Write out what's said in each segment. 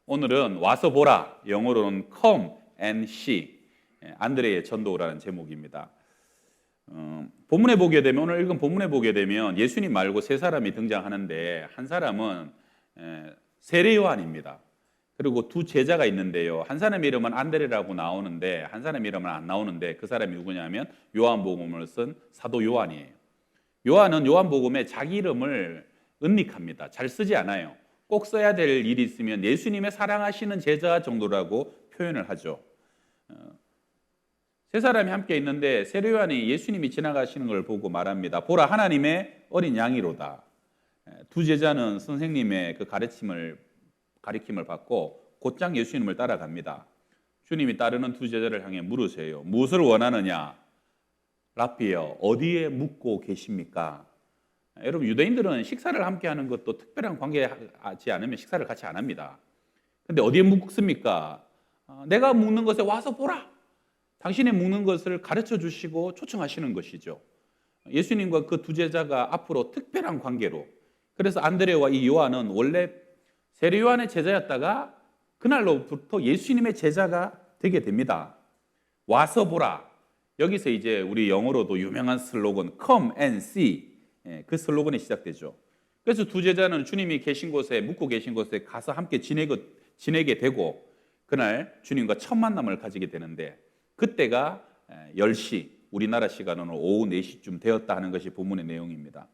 오늘은 와서 보라, 영어로는 Come and See, 안드레의 전도라는 제목입니다. 본문에 보게 되면 오늘 읽은 본문에 보게 되면 예수님 말고 세 사람이 등장하는데 한 사람은 세례 요한입니다. 그리고 두 제자가 있는데요. 한 사람 이름은 안드레라고 나오는데 한 사람 이름은 안 나오는데 그 사람이 누구냐면 요한복음을 쓴 사도 요한이에요. 요한은 요한복음에 자기 이름을 은닉합니다. 잘 쓰지 않아요. 꼭 써야 될 일이 있으면 예수님의 사랑하시는 제자 정도라고 표현을 하죠. 세 사람이 함께 있는데 세례 요한이 예수님이 지나가시는 걸 보고 말합니다. 보라, 하나님의 어린 양이로다. 두 제자는 선생님의 그 가르침을 받고 곧장 예수님을 따라갑니다. 주님이 따르는 두 제자를 향해 물으세요. 무엇을 원하느냐? 라피여, 어디에 묵고 계십니까? 여러분, 유대인들은 식사를 함께 하는 것도 특별한 관계하지 않으면 식사를 같이 안 합니다. 근데 어디에 묵습니까? 내가 묵는 것에 와서 보라. 당신이 묵는 것을 가르쳐 주시고 초청하시는 것이죠. 예수님과 그 두 제자가 앞으로 특별한 관계로, 그래서 안드레와 이 요한은 원래 세례 요한의 제자였다가 그날로부터 예수님의 제자가 되게 됩니다. 와서 보라. 여기서 이제 우리 영어로도 유명한 슬로건 Come and See, 그 슬로건이 시작되죠. 그래서 두 제자는 주님이 계신 곳에, 묵고 계신 곳에 가서 함께 지내게 되고 그날 주님과 첫 만남을 가지게 되는데 그때가 10시, 우리나라 시간으로 오후 4시쯤 되었다 하는 것이 본문의 내용입니다.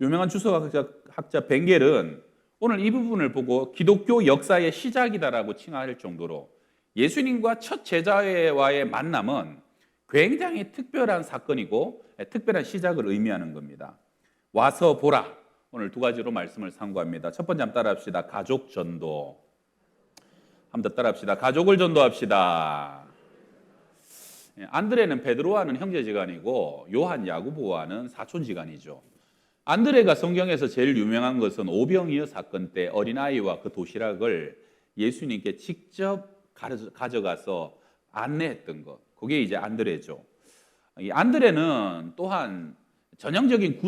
유명한 주석학자 벵겔은 오늘 이 부분을 보고 기독교 역사의 시작이다라고 칭할 정도로 예수님과 첫 제자와의 만남은 굉장히 특별한 사건이고 특별한 시작을 의미하는 겁니다. 와서 보라. 오늘 두 가지로 말씀을 상고합니다. 첫 번째 한번 따라합시다. 가족 전도. 한번 더 따라합시다. 가족을 전도합시다. 안드레는 베드로와는 형제지간이고 요한 야고보와는 사촌지간이죠. 안드레가 성경에서 제일 유명한 것은 오병이어 사건 때 어린아이와 그 도시락을 예수님께 직접 가져가서 안내했던 것. 그게 이제 안드레죠. 이 안드레는 또한 전형적인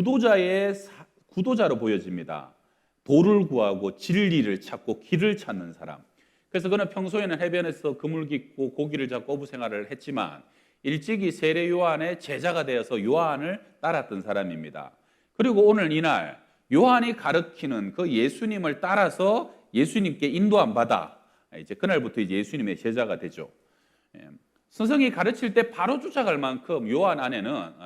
구도자로 보여집니다. 도를 구하고 진리를 찾고 길을 찾는 사람. 그래서 그는 평소에는 해변에서 그물 깃고 고기를 잡고 어부 생활을 했지만 일찍이 세례 요한의 제자가 되어서 요한을 따랐던 사람입니다. 그리고 오늘 이날 요한이 가르치는 그 예수님을 따라서 예수님께 인도함 받아 이제 그날부터 이제 예수님의 제자가 되죠. 스승이 가르칠 때 바로 쫓아갈 만큼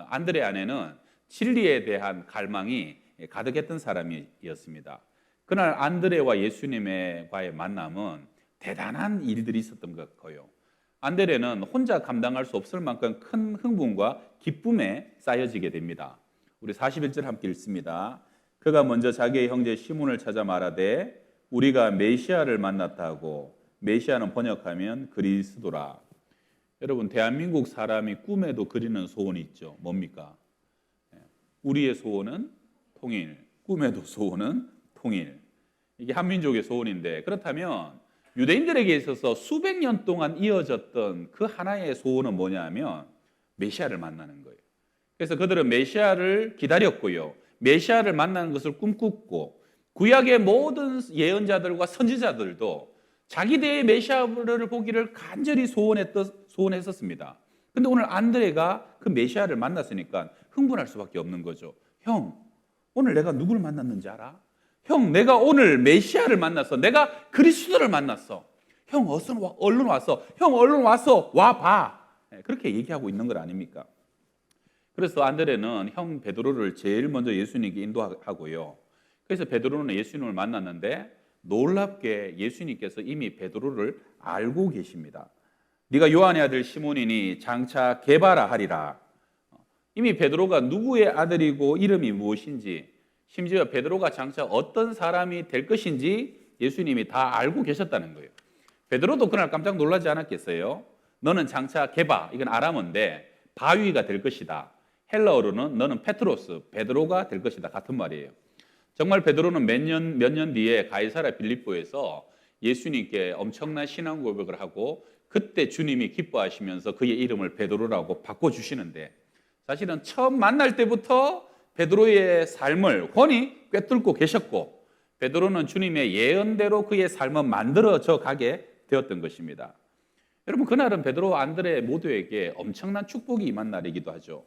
안드레 안에는 진리에 대한 갈망이 가득했던 사람이었습니다. 그날 안드레와 예수님과의 만남은 대단한 일들이 있었던 것 같고요. 안드레는 혼자 감당할 수 없을 만큼 큰 흥분과 기쁨에 쌓여지게 됩니다. 우리 41절 함께 읽습니다. 그가 먼저 자기의 형제 시몬을 찾아 말하되 우리가 메시아를 만났다 하고, 메시아는 번역하면 그리스도라. 여러분, 대한민국 사람이 꿈에도 그리는 소원이 있죠. 뭡니까? 우리의 소원은 통일, 꿈에도 소원은 통일. 이게 한민족의 소원인데, 그렇다면 유대인들에게 있어서 수백 년 동안 이어졌던 그 하나의 소원은 뭐냐면 메시아를 만나는 거예요. 그래서 그들은 메시아를 기다렸고요. 메시아를 만나는 것을 꿈꿨고, 구약의 모든 예언자들과 선지자들도 자기들의 메시아를 보기를 간절히 소원했었습니다. 근데 오늘 안드레가 그 메시아를 만났으니까 흥분할 수밖에 없는 거죠. 형, 오늘 내가 누구를 만났는지 알아? 형, 내가 오늘 메시아를 만났어. 내가 그리스도를 만났어. 형, 얼른 와서. 형, 얼른 와서 와봐. 그렇게 얘기하고 있는 것 아닙니까? 그래서 안드레는 형 베드로를 제일 먼저 예수님께 인도하고요. 그래서 베드로는 예수님을 만났는데 놀랍게 예수님께서 이미 베드로를 알고 계십니다. 네가 요한의 아들 시몬이니 장차 게바라 하리라. 이미 베드로가 누구의 아들이고 이름이 무엇인지, 심지어 베드로가 장차 어떤 사람이 될 것인지 예수님이 다 알고 계셨다는 거예요. 베드로도 그날 깜짝 놀라지 않았겠어요? 너는 장차 게바, 이건 아람어인데 바위가 될 것이다. 헬라어로는 너는 페트로스, 베드로가 될 것이다. 같은 말이에요. 정말 베드로는 몇 년 뒤에 가이사랴 빌립보에서 예수님께 엄청난 신앙 고백을 하고 그때 주님이 기뻐하시면서 그의 이름을 베드로라고 바꿔주시는데, 사실은 처음 만날 때부터 베드로의 삶을 훤히 꿰뚫고 계셨고 베드로는 주님의 예언대로 그의 삶은 만들어져 가게 되었던 것입니다. 여러분, 그날은 베드로와 안드레 모두에게 엄청난 축복이 임한 날이기도 하죠.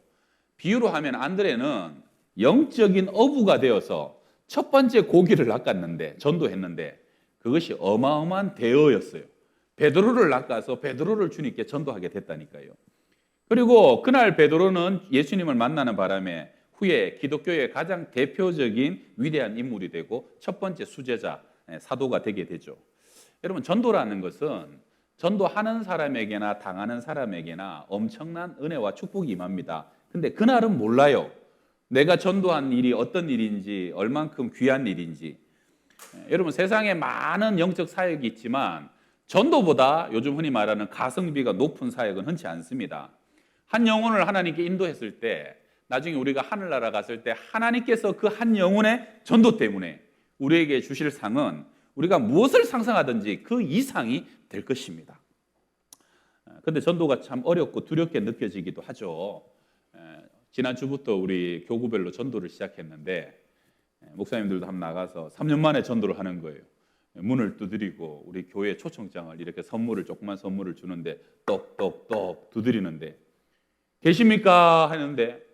비유로 하면 안드레는 영적인 어부가 되어서 첫 번째 고기를 낚았는데, 전도했는데 그것이 어마어마한 대어였어요. 베드로를 낚아서 베드로를 주님께 전도하게 됐다니까요. 그리고 그날 베드로는 예수님을 만나는 바람에 후에 기독교의 가장 대표적인 위대한 인물이 되고 첫 번째 수제자, 사도가 되게 되죠. 여러분, 전도라는 것은 전도하는 사람에게나 당하는 사람에게나 엄청난 은혜와 축복이 임합니다. 근데 그날은 몰라요. 내가 전도한 일이 어떤 일인지, 얼만큼 귀한 일인지. 여러분, 세상에 많은 영적 사역이 있지만 전도보다 요즘 흔히 말하는 가성비가 높은 사역은 흔치 않습니다. 한 영혼을 하나님께 인도했을 때, 나중에 우리가 하늘나라 갔을 때 하나님께서 그 한 영혼의 전도 때문에 우리에게 주실 상은 우리가 무엇을 상상하든지 그 이상이 될 것입니다. 그런데 전도가 참 어렵고 두렵게 느껴지기도 하죠. 지난주부터 우리 교구별로 전도를 시작했는데 목사님들도 한번 나가서 3년 만에 전도를 하는 거예요. 문을 두드리고 우리 교회 초청장을 이렇게 조그만 선물을 주는데 똑똑똑 두드리는데 계십니까? 하는데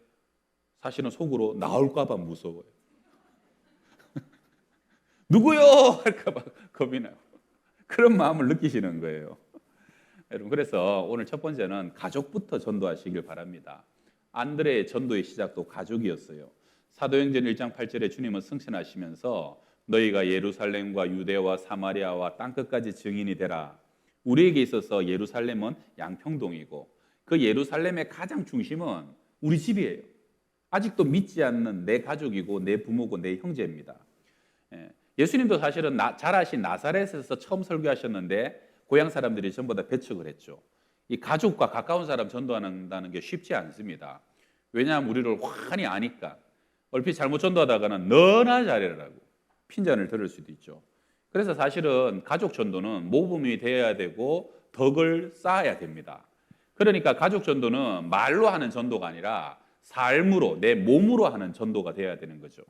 사실은 속으로 나올까 봐 무서워요. 누구요? 할까 봐 겁이 나요. 그런 마음을 느끼시는 거예요. 여러분, 그래서 오늘 첫 번째는 가족부터 전도하시길 바랍니다. 안드레의 전도의 시작도 가족이었어요. 사도행전 1장 8절에 주님은 승천하시면서 너희가 예루살렘과 유대와 사마리아와 땅끝까지 증인이 되라. 우리에게 있어서 예루살렘은 양평동이고 그 예루살렘의 가장 중심은 우리 집이에요. 아직도 믿지 않는 내 가족이고 내 부모고 내 형제입니다. 예수님도 사실은 자라신 나사렛에서 처음 설교하셨는데 고향 사람들이 전부 다 배척을 했죠. 이 가족과 가까운 사람 전도한다는 게 쉽지 않습니다. 왜냐하면 우리를 환히 아니까. 얼핏 잘못 전도하다가는 너나 잘해라고 핀잔을 들을 수도 있죠. 그래서 사실은 가족 전도는 모범이 되어야 되고 덕을 쌓아야 됩니다. 그러니까 가족 전도는 말로 하는 전도가 아니라 삶으로, 내 몸으로 하는 전도가 되어야 되는 거죠.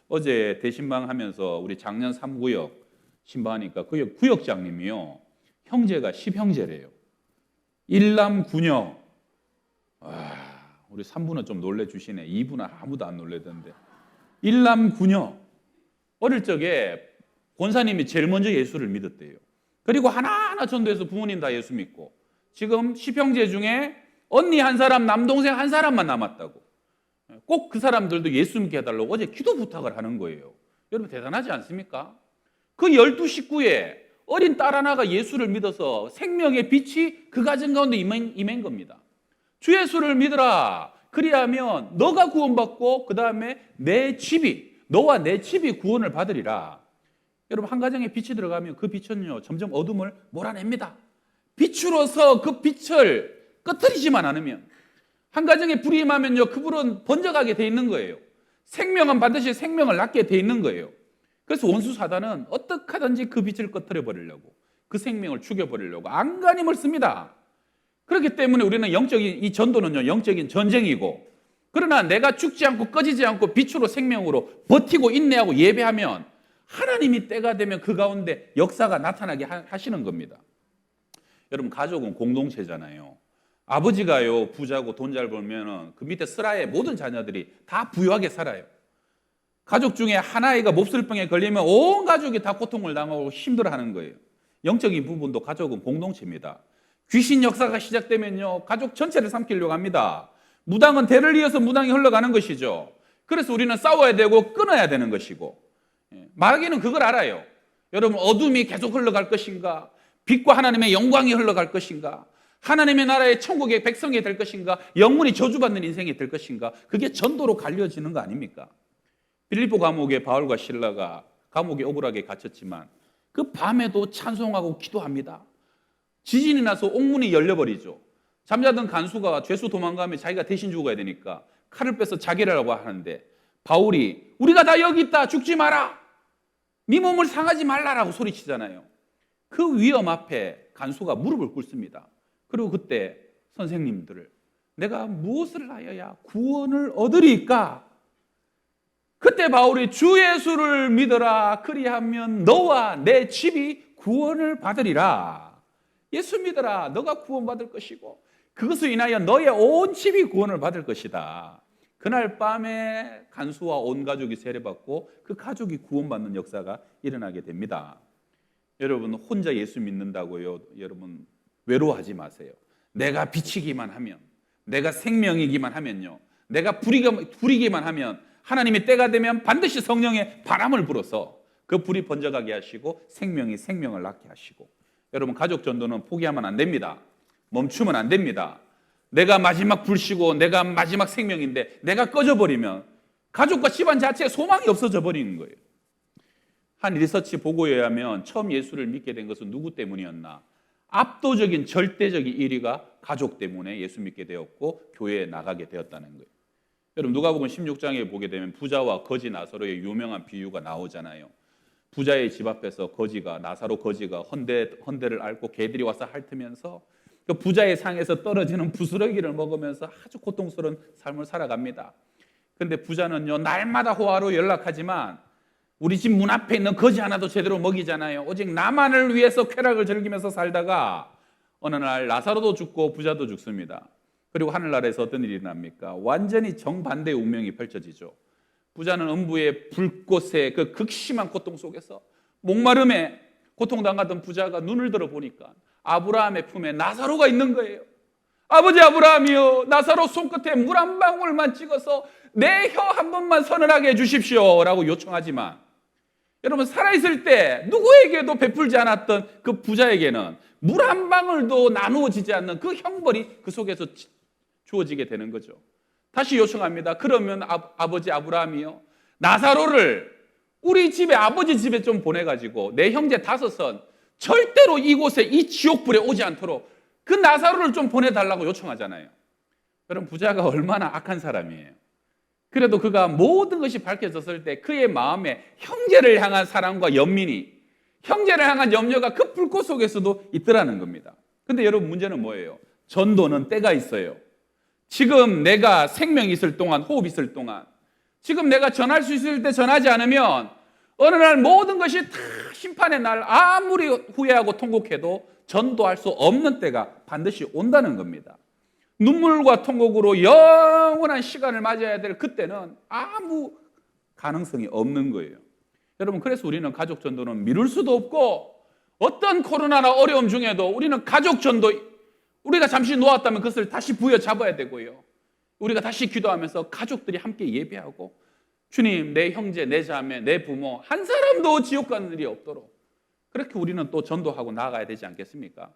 어제 대신방 하면서 우리 작년 3구역 신방하니까 그 구역장님이요, 형제가 10형제래요. 일남 구녀. 우리 3부는 좀 놀래주시네. 2부는 아무도 안 놀래던데. 일남 구녀. 어릴 적에 권사님이 제일 먼저 예수를 믿었대요. 그리고 하나하나 전도해서 부모님 다 예수 믿고 지금 10형제 중에 언니 한 사람, 남동생 한 사람만 남았다고. 꼭 그 사람들도 예수 믿게 해달라고 어제 기도 부탁을 하는 거예요. 여러분, 대단하지 않습니까? 그 12식구에 어린 딸 하나가 예수를 믿어서 생명의 빛이 그 가정 가운데 임한 겁니다. 주 예수를 믿으라. 그리하면 너가 구원받고 그 다음에 너와 내 집이 구원을 받으리라. 여러분, 한 가정에 빛이 들어가면 그 빛은요 점점 어둠을 몰아냅니다. 빛으로서 그 빛을 꺼트리지만 않으면, 한 가정에 불이 임하면요 그 불은 번져가게 돼 있는 거예요. 생명은 반드시 생명을 낳게 돼 있는 거예요. 그래서 원수 사단은 어떻게 하든지 그 빛을 꺼트려 버리려고, 그 생명을 죽여버리려고 안간힘을 씁니다. 그렇기 때문에 우리는 이 전도는요 영적인 전쟁이고, 그러나 내가 죽지 않고 꺼지지 않고 빛으로 생명으로 버티고 인내하고 예배하면 하나님이 때가 되면 그 가운데 역사가 나타나게 하시는 겁니다. 여러분, 가족은 공동체잖아요. 아버지가요 부자고 돈 잘 벌면은 그 밑에 슬하에 모든 자녀들이 다 부유하게 살아요. 가족 중에 하나이가 몹쓸병에 걸리면 온 가족이 다 고통을 당하고 힘들어하는 거예요. 영적인 부분도 가족은 공동체입니다. 귀신 역사가 시작되면요 가족 전체를 삼키려고 합니다. 무당은 대를 이어서 무당이 흘러가는 것이죠. 그래서 우리는 싸워야 되고 끊어야 되는 것이고, 마귀는 그걸 알아요. 여러분, 어둠이 계속 흘러갈 것인가, 빛과 하나님의 영광이 흘러갈 것인가, 하나님의 나라의 천국의 백성이 될 것인가, 영원히 저주받는 인생이 될 것인가, 그게 전도로 갈려지는 거 아닙니까? 빌립보 감옥에 바울과 실라가 감옥에 억울하게 갇혔지만 그 밤에도 찬송하고 기도합니다. 지진이 나서 옥문이 열려버리죠. 잠자던 간수가 죄수 도망가면 자기가 대신 죽어야 되니까 칼을 빼서 자기라고 하는데 바울이 우리가 다 여기 있다, 죽지 마라, 네 몸을 상하지 말라라고 소리치잖아요. 그 위험 앞에 간수가 무릎을 꿇습니다. 그리고 그때 선생님들을 내가 무엇을 하여야 구원을 얻으리까? 그때 바울이 주 예수를 믿어라 그리하면 너와 내 집이 구원을 받으리라. 예수 믿어라. 너가 구원받을 것이고 그것을 인하여 너의 온 집이 구원을 받을 것이다. 그날 밤에 간수와 온 가족이 세례받고 그 가족이 구원받는 역사가 일어나게 됩니다. 여러분 혼자 예수 믿는다고요. 여러분 외로워하지 마세요. 내가 비치기만 하면, 내가 생명이기만 하면요, 내가 부리기만 하면 하나님의 때가 되면 반드시 성령의 바람을 불어서 그 불이 번져가게 하시고 생명이 생명을 낳게 하시고. 여러분 가족 전도는 포기하면 안 됩니다. 멈추면 안 됩니다. 내가 마지막 불씨고 내가 마지막 생명인데 내가 꺼져버리면 가족과 집안 자체에 소망이 없어져 버리는 거예요. 한 리서치 보고에 의하면 처음 예수를 믿게 된 것은 누구 때문이었나? 압도적인 절대적인 1위가 가족 때문에 예수 믿게 되었고 교회에 나가게 되었다는 거예요. 여러분 누가복음 16장에 보게 되면 부자와 거지 나사로의 유명한 비유가 나오잖아요. 부자의 집 앞에서 나사로 거지가 헌대를 앓고 개들이 와서 핥으면서 그 부자의 상에서 떨어지는 부스러기를 먹으면서 아주 고통스러운 삶을 살아갑니다. 그런데 부자는요 날마다 호화로 연락하지만 우리 집 문 앞에 있는 거지 하나도 제대로 먹이잖아요. 오직 나만을 위해서 쾌락을 즐기면서 살다가 어느 날 나사로도 죽고 부자도 죽습니다. 그리고 하늘나라에서 어떤 일이 일어납니까? 완전히 정반대의 운명이 펼쳐지죠. 부자는 음부의 불꽃의 그 극심한 고통 속에서 목마름에 고통당하던 부자가 눈을 들어 보니까 아브라함의 품에 나사로가 있는 거예요. 아버지 아브라함이요, 나사로 손끝에 물 한 방울만 찍어서 내 혀 한 번만 서늘하게 해주십시오 라고 요청하지만 여러분 살아있을 때 누구에게도 베풀지 않았던 그 부자에게는 물 한 방울도 나누어지지 않는 그 형벌이 그 속에서 주어지게 되는 거죠. 다시 요청합니다. 그러면 아버지 아브라함이요, 나사로를 우리 집에 아버지 집에 좀 보내가지고 내 형제 5은 절대로 이곳에 이 지옥불에 오지 않도록 그 나사로를 좀 보내달라고 요청하잖아요. 여러분 부자가 얼마나 악한 사람이에요. 그래도 그가 모든 것이 밝혀졌을 때 그의 마음에 형제를 향한 사랑과 연민이, 형제를 향한 염려가 그 불꽃 속에서도 있더라는 겁니다. 근데 여러분 문제는 뭐예요? 전도는 때가 있어요. 지금 내가 생명이 있을 동안, 호흡이 있을 동안, 지금 내가 전할 수 있을 때 전하지 않으면 어느 날 모든 것이 다 심판의 날 아무리 후회하고 통곡해도 전도할 수 없는 때가 반드시 온다는 겁니다. 눈물과 통곡으로 영원한 시간을 맞아야 될 그때는 아무 가능성이 없는 거예요. 여러분 그래서 우리는 가족 전도는 미룰 수도 없고 어떤 코로나나 어려움 중에도 우리는 가족 전도, 우리가 잠시 놓았다면 그것을 다시 부여잡아야 되고요. 우리가 다시 기도하면서 가족들이 함께 예배하고 주님 내 형제, 내 자매, 내 부모 한 사람도 지옥 가는 일이 없도록 그렇게 우리는 또 전도하고 나아가야 되지 않겠습니까?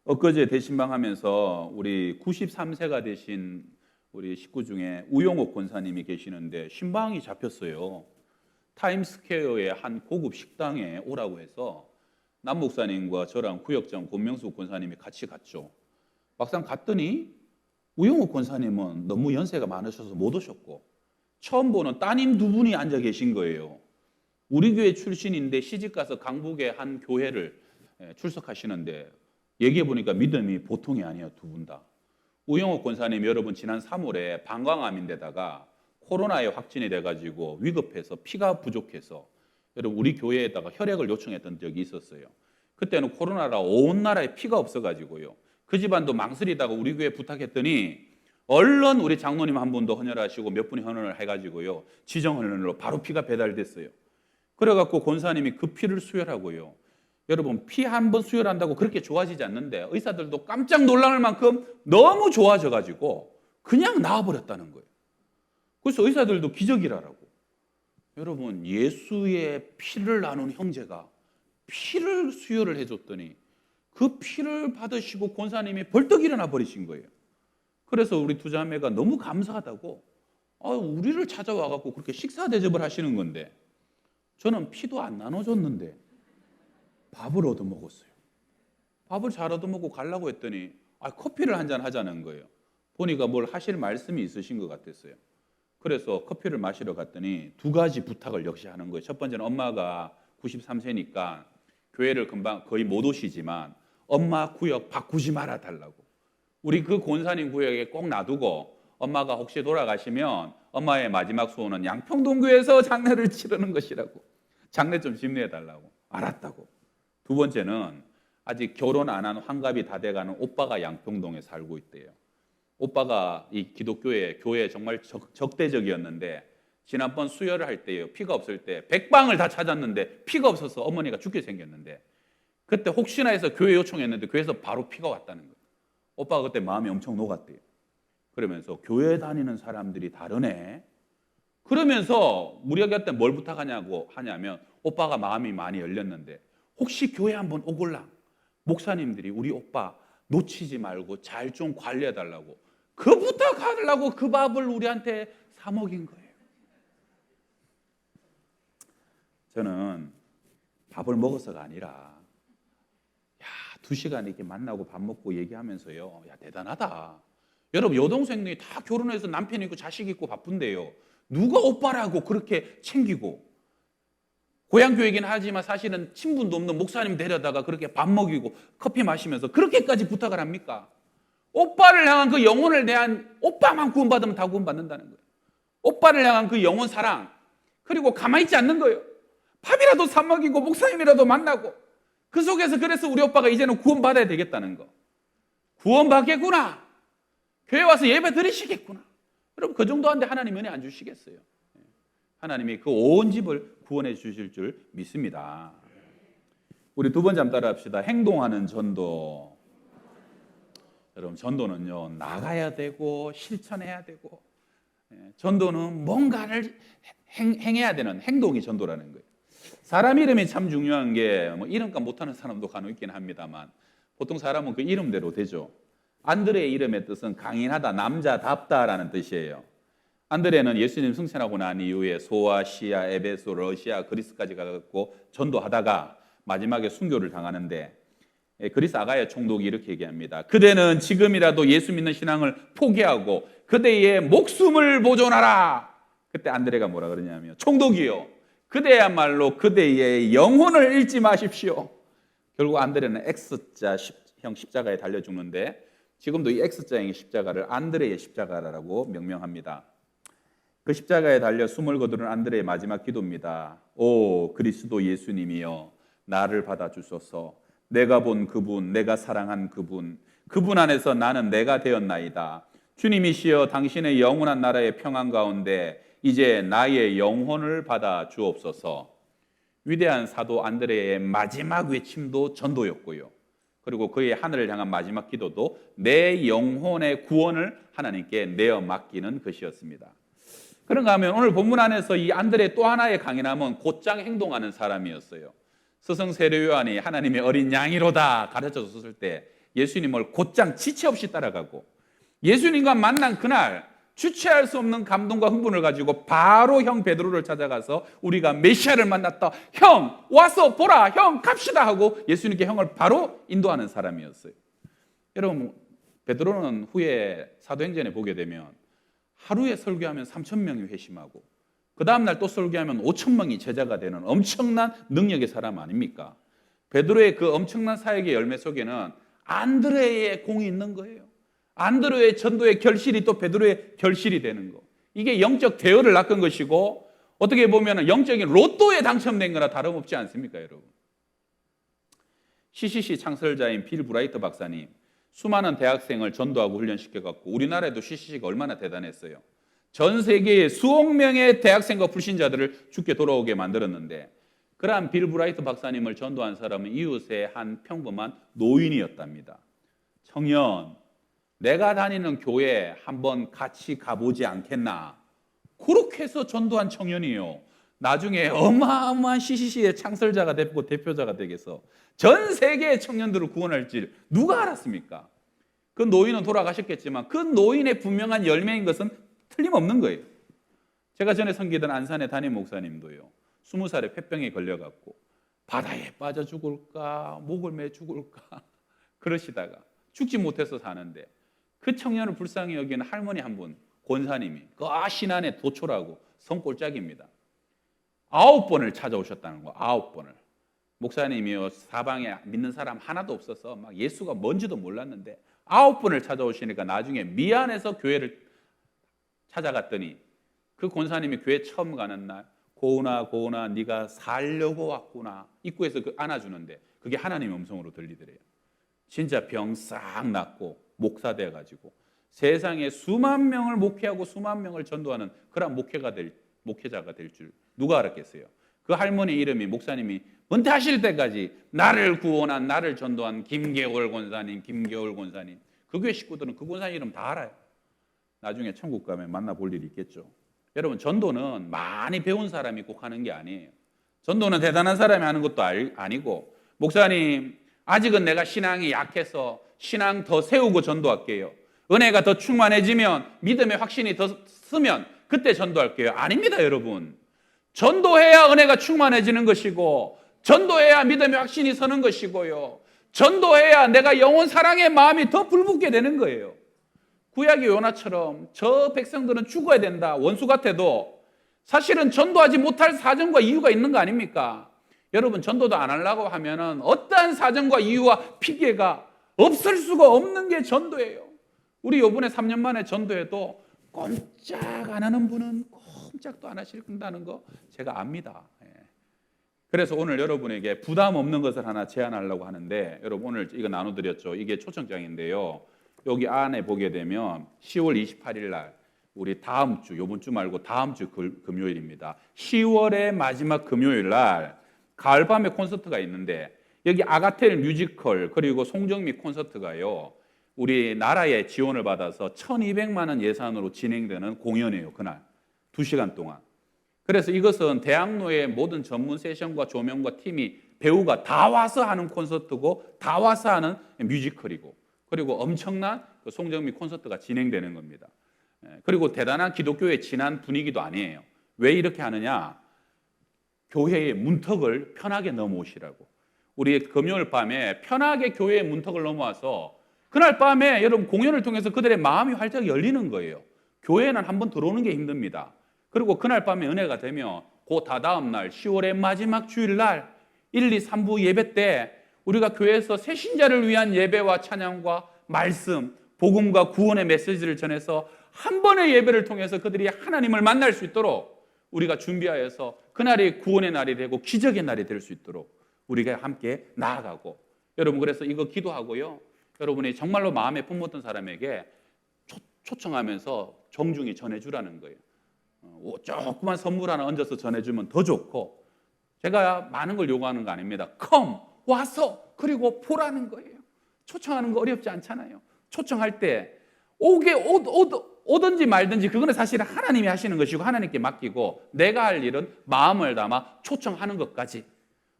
엊그제 대신방하면서 우리 93세가 되신 우리 식구 중에 우용옥 권사님이 계시는데 신방이 잡혔어요. 타임스퀘어의 한 고급 식당에 오라고 해서 남 목사님과 저랑 구역장 권명수 권사님이 같이 갔죠. 막상 갔더니 우용옥 권사님은 너무 연세가 많으셔서 못 오셨고 처음 보는 따님 2분이 앉아 계신 거예요. 우리 교회 출신인데 시집가서 강북의 한 교회를 출석하시는데 얘기해 보니까 믿음이 보통이 아니에요. 2분 다. 우영옥 권사님 여러분 지난 3월에 방광암인데다가 코로나에 확진이 돼가지고 위급해서 피가 부족해서 여러분 우리 교회에다가 혈액을 요청했던 적이 있었어요. 그때는 코로나라 온 나라에 피가 없어가지고요. 그 집안도 망설이다가 우리 교회 부탁했더니 얼른 우리 장로님 한 분도 헌혈하시고 몇 분이 헌혈을 해가지고요. 지정 헌혈로 바로 피가 배달됐어요. 그래갖고 권사님이 그 피를 수혈하고요. 여러분 피 한 번 수혈한다고 그렇게 좋아지지 않는데 의사들도 깜짝 놀랄 만큼 너무 좋아져가지고 그냥 나와버렸다는 거예요. 그래서 의사들도 기적이라고. 여러분 예수의 피를 나눈 형제가 피를 수혈을 해줬더니 그 피를 받으시고 권사님이 벌떡 일어나 버리신 거예요. 그래서 우리 두 자매가 너무 감사하다고 우리를 찾아와갖고 그렇게 식사 대접을 하시는 건데 저는 피도 안 나눠줬는데 밥을 얻어먹었어요. 밥을 잘 얻어먹고 가려고 했더니 커피를 한잔 하자는 거예요. 보니까 뭘 하실 말씀이 있으신 것 같았어요. 그래서 커피를 마시러 갔더니 2가지 부탁을 역시 하는 거예요. 첫 번째는 엄마가 93세니까 교회를 금방 거의 못 오시지만 엄마 구역 바꾸지 말아 달라고. 우리 그 권사님 구역에 꼭 놔두고 엄마가 혹시 돌아가시면 엄마의 마지막 소원은 양평동교회에서 장례를 치르는 것이라고. 장례 좀 집례해달라고. 알았다고. 두 번째는 아직 결혼 안 한 환갑이 다 돼가는 오빠가 양평동에 살고 있대요. 오빠가 이 기독교회 교회에 정말 적대적이었는데 지난번 수혈을 할 때요, 피가 없을 때 백방을 다 찾았는데 피가 없어서 어머니가 죽게 생겼는데, 그때 혹시나 해서 교회 요청했는데 교회에서 바로 피가 왔다는 거예요. 오빠가 그때 마음이 엄청 녹았대요. 그러면서 교회 다니는 사람들이 다르네. 그러면서 우리한테 뭘 부탁하냐고 하냐면, 오빠가 마음이 많이 열렸는데 혹시 교회 한번 오골라, 목사님들이 우리 오빠 놓치지 말고 잘 좀 관리해 달라고, 그 부탁하려고 그 밥을 우리한테 사 먹인 거예요. 저는 밥을 먹어서가 아니라, 2시간 이렇게 만나고 밥 먹고 얘기하면서요, 대단하다. 여러분, 여동생들이 다 결혼해서 남편 있고 자식 있고 바쁜데요, 누가 오빠라고 그렇게 챙기고, 고향교회이긴 하지만 사실은 친분도 없는 목사님 데려다가 그렇게 밥 먹이고 커피 마시면서 그렇게까지 부탁을 합니까? 오빠를 향한 그 영혼을 대한, 오빠만 구원받으면 다 구원받는다는 거예요. 오빠를 향한 그 영혼 사랑, 그리고 가만히 있지 않는 거예요. 밥이라도 사 먹이고 목사님이라도 만나고, 그 속에서 그래서 우리 오빠가 이제는 구원받아야 되겠다는 거. 구원받겠구나. 교회 와서 예배 드리시겠구나. 여러분, 그 정도 한데 하나님 은혜 안 주시겠어요? 하나님이 그 온 집을 구원해 주실 줄 믿습니다. 우리 두 번째 한번 따라 합시다. 행동하는 전도. 여러분, 전도는요, 나가야 되고 실천해야 되고, 전도는 뭔가를 행해야 되는 행동이 전도라는 거예요. 사람 이름이 참 중요한 게, 뭐 이름값 못하는 사람도 간혹 있긴 합니다만, 보통 사람은 그 이름대로 되죠. 안드레의 이름의 뜻은 강인하다, 남자답다라는 뜻이에요. 안드레는 예수님 승천하고 난 이후에 소아시아, 에베소, 러시아, 그리스까지 가고 전도하다가 마지막에 순교를 당하는데, 그리스 아가야 총독이 이렇게 얘기합니다. 그대는 지금이라도 예수 믿는 신앙을 포기하고 그대의 목숨을 보존하라. 그때 안드레가 뭐라 그러냐면, 총독이요, 그대야말로 그대의 영혼을 잃지 마십시오. 결국 안드레는 X자형 십자가에 달려 죽는데, 지금도 이 X자형의 십자가를 안드레의 십자가라고 명명합니다. 그 십자가에 달려 숨을 거두는 안드레의 마지막 기도입니다. 오 그리스도 예수님이여, 나를 받아주소서. 내가 본 그분, 내가 사랑한 그분, 그분 안에서 나는 내가 되었나이다. 주님이시여, 당신의 영원한 나라의 평안 가운데 이제 나의 영혼을 받아 주옵소서. 위대한 사도 안드레의 마지막 외침도 전도였고요. 그리고 그의 하늘을 향한 마지막 기도도 내 영혼의 구원을 하나님께 내어 맡기는 것이었습니다. 그런가 하면 오늘 본문 안에서 이 안드레의 또 하나의 강인함은 곧장 행동하는 사람이었어요. 스승 세례 요한이 하나님의 어린 양이로다 가르쳐 줬을 때 예수님을 곧장 지체 없이 따라가고, 예수님과 만난 그날 주체할 수 없는 감동과 흥분을 가지고 바로 형 베드로를 찾아가서 우리가 메시아를 만났다, 형 와서 보라, 형 갑시다 하고 예수님께 형을 바로 인도하는 사람이었어요. 여러분, 베드로는 후에 사도행전에 보게 되면 하루에 설교하면 3,000명이 회심하고 그 다음날 또 설교하면 5,000명이 제자가 되는 엄청난 능력의 사람 아닙니까? 베드로의 그 엄청난 사역의 열매 속에는 안드레의 공이 있는 거예요. 안드레의 전도의 결실이 또 베드로의 결실이 되는 거. 이게 영적 대열을 낚은 것이고, 어떻게 보면 영적인 로또에 당첨된 거나 다름없지 않습니까, 여러분? CCC 창설자인 빌 브라이트 박사님, 수많은 대학생을 전도하고 훈련시켜갖고 우리나라에도 CCC가 얼마나 대단했어요. 전 세계의 수억 명의 대학생과 불신자들을 죽게 돌아오게 만들었는데, 그러한 빌 브라이트 박사님을 전도한 사람은 이웃의 한 평범한 노인이었답니다. 청년, 내가 다니는 교회 한번 같이 가보지 않겠나? 그렇게 해서 전도한 청년이요, 나중에 어마어마한 CCC의 창설자가 되고 대표자가 되겠어. 전 세계의 청년들을 구원할 줄 누가 알았습니까? 그 노인은 돌아가셨겠지만 그 노인의 분명한 열매인 것은 틀림없는 거예요. 제가 전에 섬기던 안산의 담임 목사님도요, 20살에 폐병에 걸려갖고 바다에 빠져 죽을까 목을 매 죽을까 그러시다가 죽지 못해서 사는데, 그 청년을 불쌍히 여기는 할머니 한 분, 권사님이 그 신안에 도초라고 성골짜기입니다. 9번을 찾아오셨다는 거, 9번을. 목사님이요, 사방에 믿는 사람 하나도 없어서 막 예수가 뭔지도 몰랐는데 9번을 찾아오시니까 나중에 미안해서 교회를 찾아갔더니 그 권사님이 교회 처음 가는 날 고은아 고은아 네가 살려고 왔구나 입구에서 안아주는데 그게 하나님의 음성으로 들리더래요. 진짜 병 싹 낫고 목사 돼가지고 세상에 수만 명을 목회하고 수만 명을 전도하는 그런 목회자가 될 줄 누가 알았겠어요. 그 할머니 이름이 목사님이 은퇴하실 때까지 나를 구원한 나를 전도한 김계월 권사님 그 교회 식구들은 그 권사님 이름 다 알아요. 나중에 천국 가면 만나볼 일이 있겠죠. 여러분 전도는 많이 배운 사람이 꼭 하는 게 아니에요. 전도는 대단한 사람이 하는 것도 아니고 목사님 아직은 내가 신앙이 약해서 신앙 더 세우고 전도할게요. 은혜가 더 충만해지면 믿음의 확신이 더 쓰면 그때 전도할게요. 아닙니다 여러분. 전도해야 은혜가 충만해지는 것이고 전도해야 믿음의 확신이 서는 것이고요. 전도해야 내가 영혼 사랑의 마음이 더 불붙게 되는 거예요. 구약의 요나처럼 저 백성들은 죽어야 된다 원수 같아도 사실은 전도하지 못할 사정과 이유가 있는 거 아닙니까? 여러분 전도도 안 하려고 하면은 어떠한 사정과 이유와 핑계가 없을 수가 없는 게 전도예요. 우리 요번에 3년 만에 전도해도 꼼짝 안 하는 분은 꼼짝도 안 하신다는 거 제가 압니다. 그래서 오늘 여러분에게 부담 없는 것을 하나 제안하려고 하는데 여러분 오늘 이거 나눠드렸죠. 이게 초청장인데요. 여기 안에 보게 되면 10월 28일 날 우리 다음 주 이번 주 말고 다음 주 금요일입니다. 10월의 마지막 금요일 날 가을밤에 콘서트가 있는데 여기 아가텔 뮤지컬 그리고 송정미 콘서트가요. 우리나라의 지원을 받아서 1200만 원 예산으로 진행되는 공연이에요. 그날 2시간 동안. 그래서 이것은 대학로의 모든 전문 세션과 조명과 팀이 배우가 다 와서 하는 콘서트고 다 와서 하는 뮤지컬이고 그리고 엄청난 송정미 콘서트가 진행되는 겁니다. 그리고 대단한 기독교의 진한 분위기도 아니에요. 왜 이렇게 하느냐? 교회의 문턱을 편하게 넘어오시라고. 우리 금요일 밤에 편하게 교회의 문턱을 넘어와서 그날 밤에 여러분 공연을 통해서 그들의 마음이 활짝 열리는 거예요. 교회는 한번 들어오는 게 힘듭니다. 그리고 그날 밤에 은혜가 되면 그 다다음 날 10월의 마지막 주일 날 1, 2, 3부 예배 때 우리가 교회에서 새신자를 위한 예배와 찬양과 말씀, 복음과 구원의 메시지를 전해서 한 번의 예배를 통해서 그들이 하나님을 만날 수 있도록 우리가 준비하여서 그날이 구원의 날이 되고 기적의 날이 될 수 있도록 우리가 함께 나아가고 여러분 그래서 이거 기도하고요. 여러분이 정말로 마음에 품었던 사람에게 초청하면서 정중히 전해주라는 거예요. 조그만 선물 하나 얹어서 전해주면 더 좋고 제가 많은 걸 요구하는 거 아닙니다. come, 와서 그리고 보라는 거예요. 초청하는 거 어렵지 않잖아요. 초청할 때 오든지 말든지 그거는 사실은 하나님이 하시는 것이고 하나님께 맡기고 내가 할 일은 마음을 담아 초청하는 것까지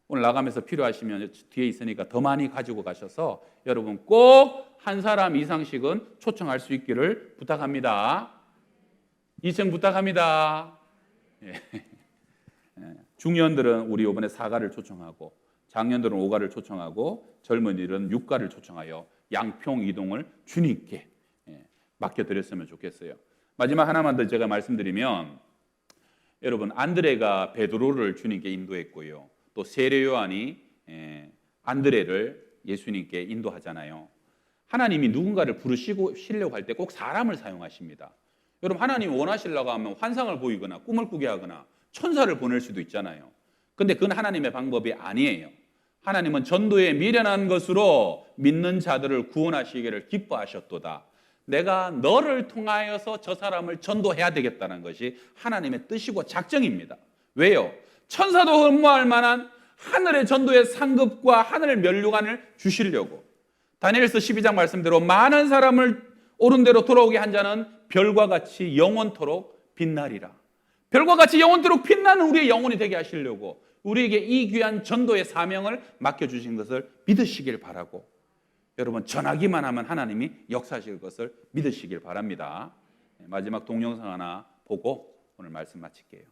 오늘 나가면서 필요하시면 뒤에 있으니까 더 많이 가지고 가셔서 여러분 꼭 한 사람 이상씩은 초청할 수 있기를 부탁합니다. 2층 부탁합니다. 중년들은 우리 이번에 4가를 초청하고 장년들은 5가를 초청하고 젊은이들은 6가를 초청하여 양평 이동을 주님께 맡겨드렸으면 좋겠어요. 마지막 하나만 더 제가 말씀드리면 여러분 안드레가 베드로를 주님께 인도했고요. 또 세례 요한이 안드레를 예수님께 인도하잖아요. 하나님이 누군가를 부르시려고 할 때 꼭 사람을 사용하십니다. 여러분 하나님이 원하시려고 하면 환상을 보이거나 꿈을 꾸게 하거나 천사를 보낼 수도 있잖아요. 근데 그건 하나님의 방법이 아니에요. 하나님은 전도에 미련한 것으로 믿는 자들을 구원하시기를 기뻐하셨도다. 내가 너를 통하여서 저 사람을 전도해야 되겠다는 것이 하나님의 뜻이고 작정입니다. 왜요? 천사도 흠모할 만한 하늘의 전도의 상급과 하늘의 면류관을 주시려고. 다니엘서 12장 말씀대로 많은 사람을 옳은 대로 돌아오게 한 자는 별과 같이 영원토록 빛나리라. 별과 같이 영원토록 빛나는 우리의 영혼이 되게 하시려고 우리에게 이 귀한 전도의 사명을 맡겨주신 것을 믿으시길 바라고 여러분 전하기만 하면 하나님이 역사하실 것을 믿으시길 바랍니다. 마지막 동영상 하나 보고 오늘 말씀 마칠게요.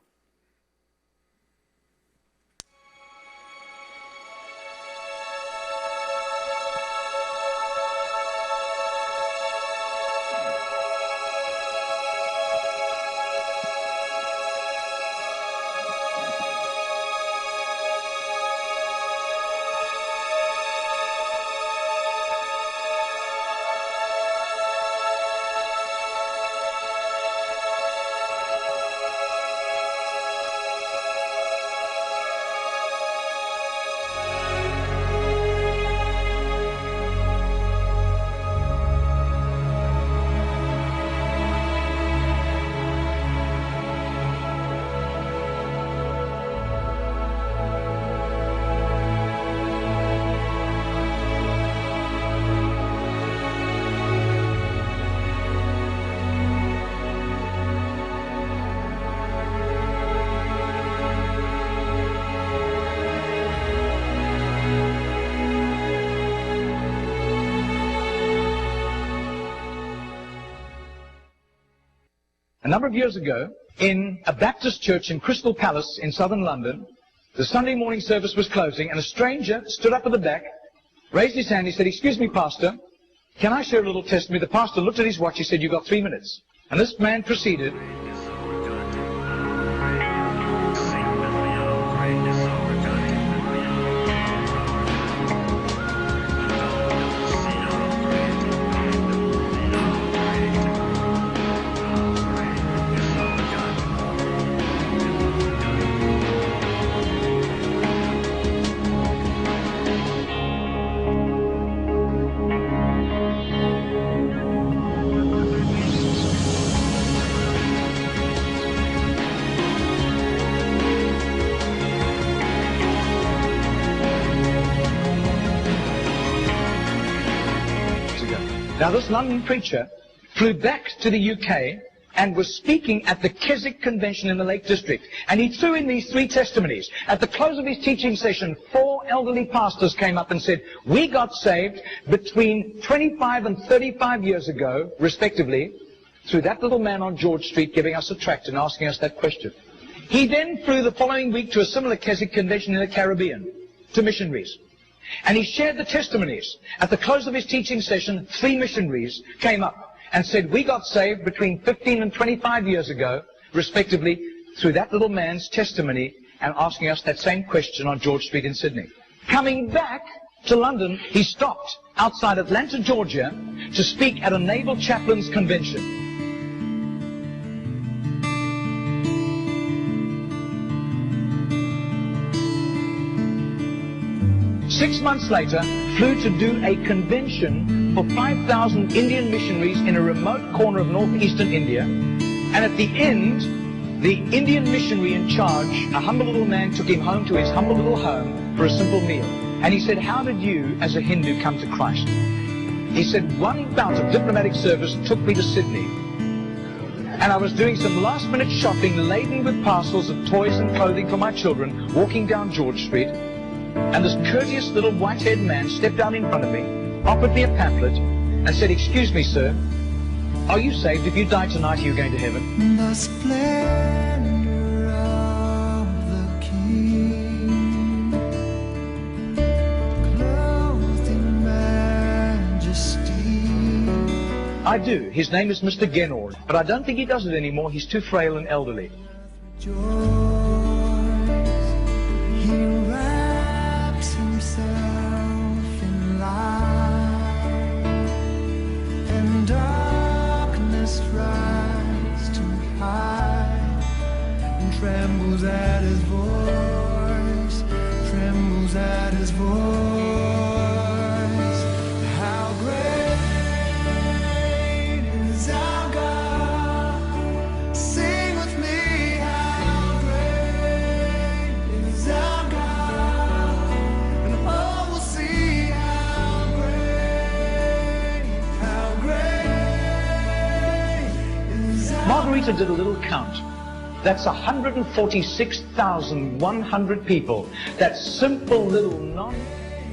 number of years ago, in a Baptist church in Crystal Palace in southern London, the Sunday morning service was closing, and a stranger stood up at the back, raised his hand, he said, "Excuse me, Pastor, can I share a little testimony?" The pastor looked at his watch, he said, "You've got 3 minutes." And this man proceeded. Now, this London preacher flew back to the UK and was speaking at the Keswick Convention in the Lake District. And he threw in these 3 testimonies. At the close of his teaching session, 4 elderly pastors came up and said, "We got saved between 25 and 35 years ago, respectively, through that little man on George Street giving us a tract and asking us that question." He then flew the following week to a similar Keswick Convention in the Caribbean, to missionaries. And he shared the testimonies. At the close of his teaching session, 3 missionaries came up and said, "We got saved between 15 and 25 years ago, respectively, through that little man's testimony and asking us that same question on George Street in Sydney." Coming back to London, he stopped outside Atlanta, Georgia, to speak at a naval chaplains convention. 6 months later, flew to do a convention for 5,000 Indian missionaries in a remote corner of northeastern India. And at the end, the Indian missionary in charge, a humble little man, took him home to his humble little home for a simple meal. And he said, "How did you, as a Hindu, come to Christ?" He said, "One bout of diplomatic service took me to Sydney. And I was doing some last-minute shopping laden with parcels of toys and clothing for my children, walking down George Street. And this courteous little white-haired man stepped down in front of me, offered me a pamphlet, and said, 'Excuse me, sir, are you saved? If you die tonight, are you going to heaven?'" The splendor of the King, clothed in majesty. I do. His name is Mr. Genord, but I don't think he does it anymore. He's too frail and elderly. Joys, he wraps himself in light, and darkness tries to hide, and trembles at his voice, trembles at his voice. How great is our God? Sing with me, how great is our God? And all will see how great is our Margarita did a little count. That's 146,100 people. That simple little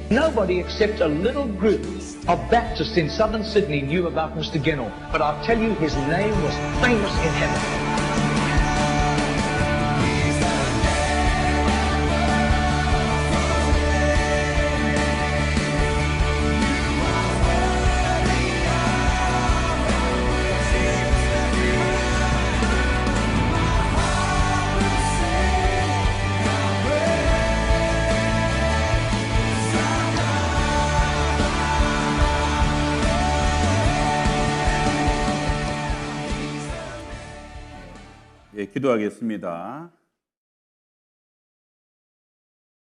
nobody except a little group of Baptists in southern Sydney knew about Mr. Genord. But I'll tell you, his name was famous in heaven. 예, 기도하겠습니다.